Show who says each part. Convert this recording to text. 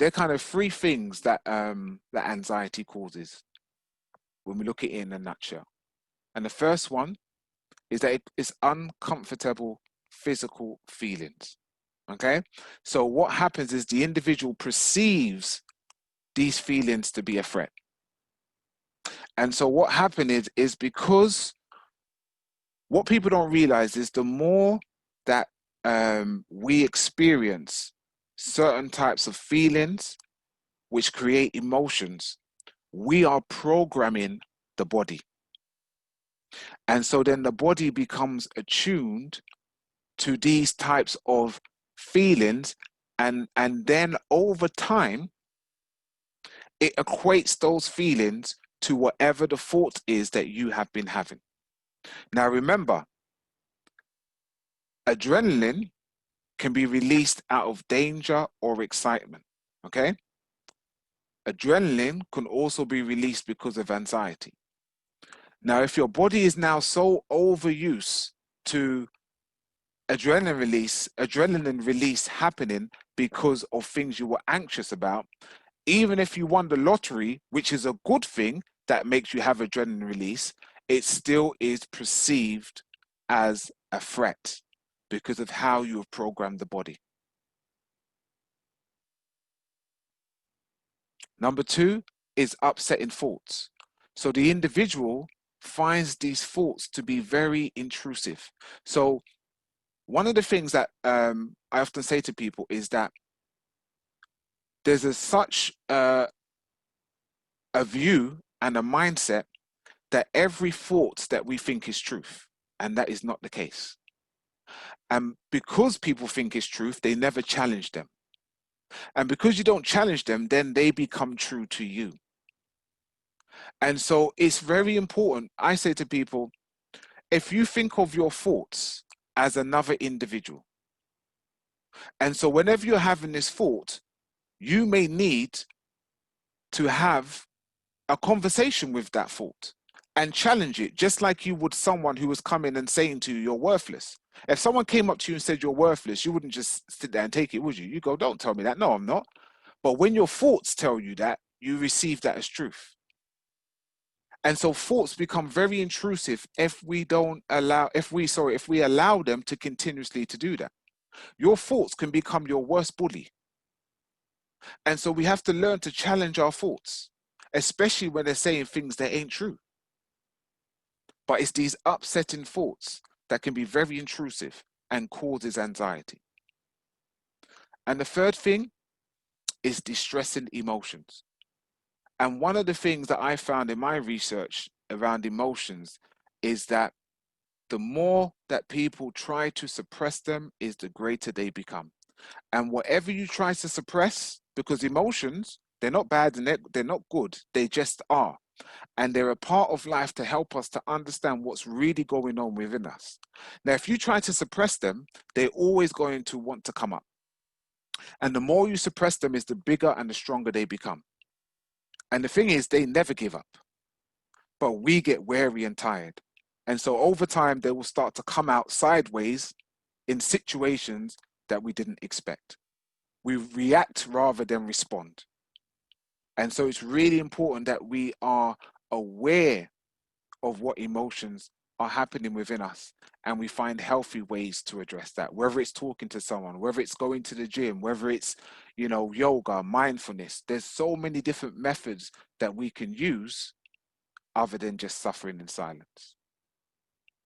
Speaker 1: there are kind of three things that that anxiety causes when we look at it in a nutshell. And the first one is that it is uncomfortable physical feelings. Okay, so what happens is the individual perceives these feelings to be a threat. And so what happens is because what people don't realize is the more that we experience certain types of feelings which create emotions, we are programming the body. And so then the body becomes attuned to these types of feelings, and then over time, it equates those feelings to whatever the thought is that you have been having. Now remember, adrenaline can be released out of danger or excitement, okay? Adrenaline can also be released because of anxiety. Now, if your body is now so overused to adrenaline release happening because of things you were anxious about, even if you won the lottery, which is a good thing that makes you have adrenaline release, it still is perceived as a threat because of how you have programmed the body. Number two is upsetting thoughts. So the individual finds these thoughts to be very intrusive. So one of the things that I often say to people is that there's such a view and a mindset that every thought that we think is truth, and that is not the case. And because people think it's truth, they never challenge them. And because you don't challenge them, then they become true to you. And so it's very important. I say to people, if you think of your thoughts as another individual, and so whenever you're having this thought, you may need to have a conversation with that thought and challenge it, just like you would someone who was coming and saying to you, you're worthless. If someone came up to you and said you're worthless, you wouldn't just sit there and take it, would you? You go, don't tell me that. No, I'm not. But when your thoughts tell you that, you receive that as truth. And so thoughts become very intrusive if we allow them to continuously to do that. Your thoughts can become your worst bully. And so we have to learn to challenge our thoughts, especially when they're saying things that ain't true. But it's these upsetting thoughts that can be very intrusive and causes anxiety. And the third thing is distressing emotions. And one of the things that I found in my research around emotions is that the more that people try to suppress them is the greater they become. And whatever you try to suppress, because emotions, they're not bad and they're not good, they just are. And they're a part of life to help us to understand what's really going on within us. Now, if you try to suppress them, they're always going to want to come up. And the more you suppress them is the bigger and the stronger they become. And the thing is, they never give up. But we get weary and tired. And so over time, they will start to come out sideways in situations that we didn't expect. We react rather than respond. And so it's really important that we are aware of what emotions are happening within us, and we find healthy ways to address that, whether it's talking to someone, whether it's going to the gym, whether it's, yoga, mindfulness. There's so many different methods that we can use other than just suffering in silence.